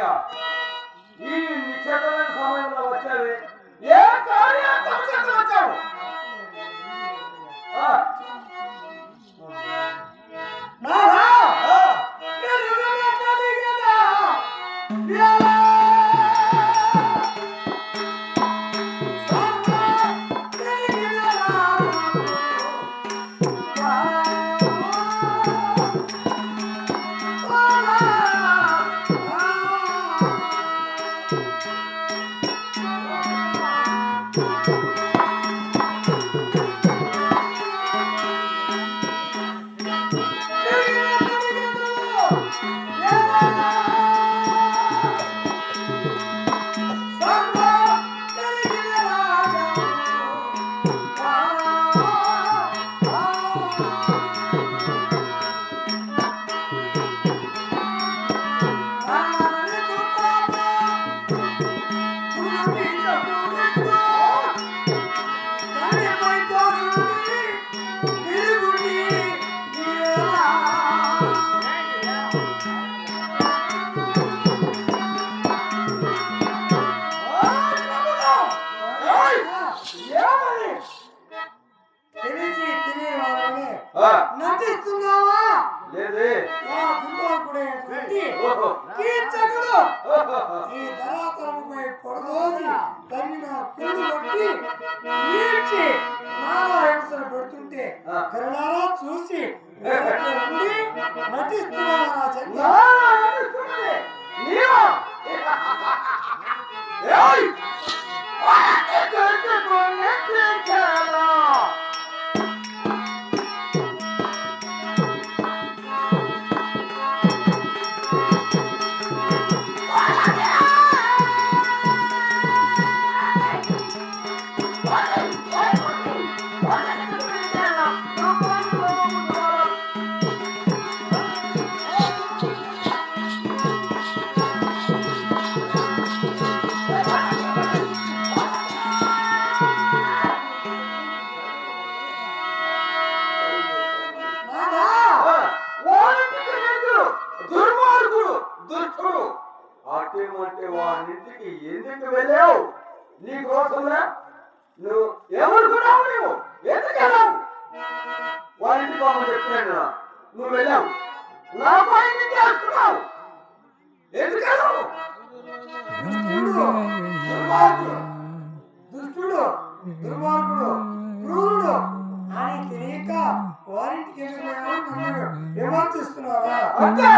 అయ్యా ఈ నిశ్చితమైన సమయంలో వచ్చావి ఏ కార్యార్థం చేత వచ్చావు? నటిస్తున్నావా? లేదే. ఈ ధరాతలముపై పొడదోసి తగిన పిల్లు కొట్టి ఈడ్చి నానా హింసలు పెడుతుంటే కరుణారా చూసి ఉండి నటిస్తున్నావా? అంటే వాడింటికి ఎందుకు వెళ్ళావు? నీ కోసంగా నువ్వు ఏమనుకున్నావు? నువ్వు ఎందుకు వెళ్ళావు? వాడింటి కోసం చెప్తున్నాను. నువ్వు వెళ్ళావు, నా పైన చేస్తున్నావు. ఎందుకు వెళ్ళావు? దుష్టుడు, దుర్మార్గుడు, క్రూరుడు అని తెలియక వారింటికి విమర్శిస్తున్నావా? అంతే.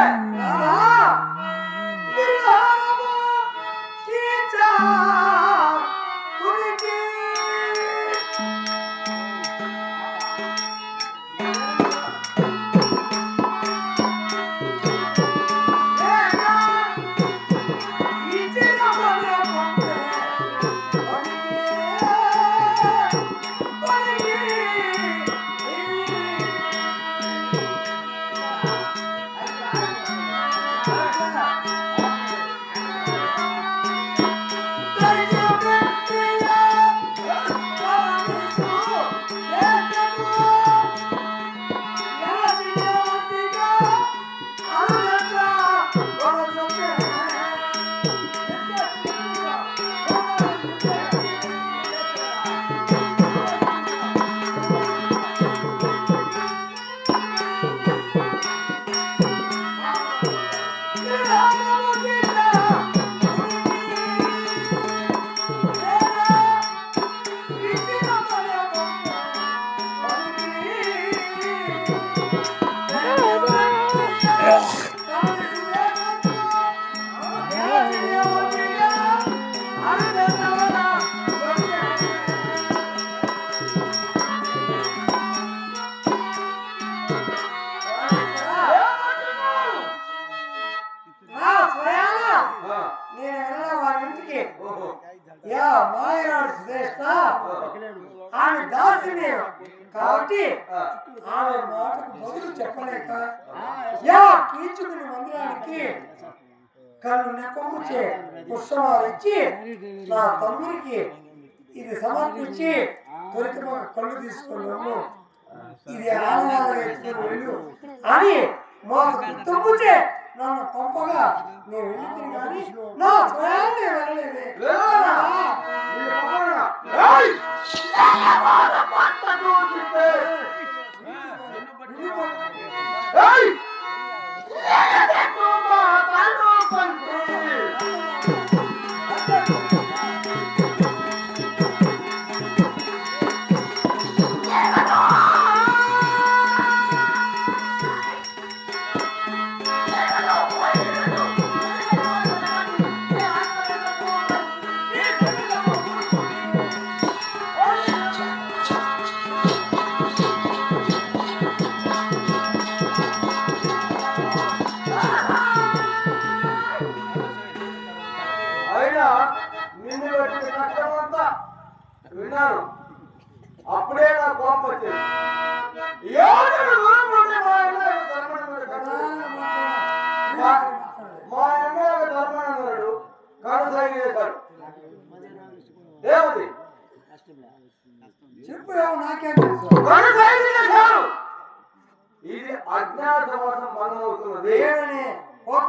ఆమె దాసిని కాబట్టి ఆమె మాటకు బదులు చెప్పలేక కీచుకుని మందిరానికి కళ్ళు నెప్పముచ్చే పుష్పమాలు ఇచ్చి నా తమ్ముడికి ఇది సమర్పించి దొరికి కళ్ళు తీసుకొని ఇది ఆనందంగా ఎత్తుకొని వెళ్ళు అని మాకు తమ్ముచే నన్ను పంపగా నేను వెళ్ళింది కానీ నా స్వయాన్ని వెళ్ళలేదే. లేవనా? నిన్ను పంపనా? ఏయ్! ఏయ్! పట్టకు చిట్టే. ఏయ్! ఏయ్! అయినా నిన్ను పెట్టిన కష్టమంతా విన్నాను. అప్పుడే నా కోపం వచ్చింది. ఎవరు దూరం ఉంటే మా అన్న ధర్మనందుడు కనుసాగి చేశాడు. ఏముంది? చెప్పు నాకేం తెలుసు. కనుసాగి చేశాడు. ఇది అజ్ఞాతవాసం భంగం అవుతున్నది. ఏమని పోత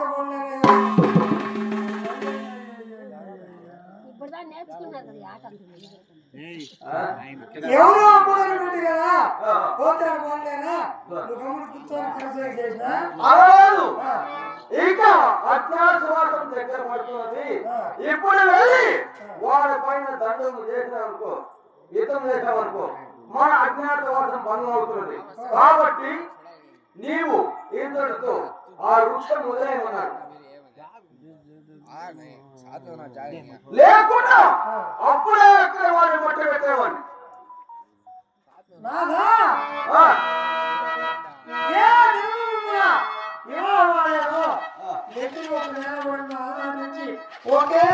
ఎవరో అమ్మగారు పెట్టి కదా పోతాడు పోలేనా నువ్వు గమ్మున కూర్చొని కనసాగి చేసినా అలాదు. ఇంకా అజ్ఞాతవాసం దగ్గర పడుతున్నది. ఇప్పుడు వెళ్ళి వాడి పైన దండము చేసినామనుకో, యుద్ధం చేసామనుకో, మన అజ్ఞాతవాసం భంగం అవుతున్నది. కాబట్టి నీవు ఇంద్రుడితో ఆ వృక్షం వదిలేయమన్నాడు. లేకుండా అప్పుడే అక్కడ వాడిని మట్ట పెట్టేవాడిని. నాదా ఆ, ఏ నిర్మూలన ఏ వాడేదో ఎదురు ఒక నేల పడిన ఆనాటి నుంచి ఒకే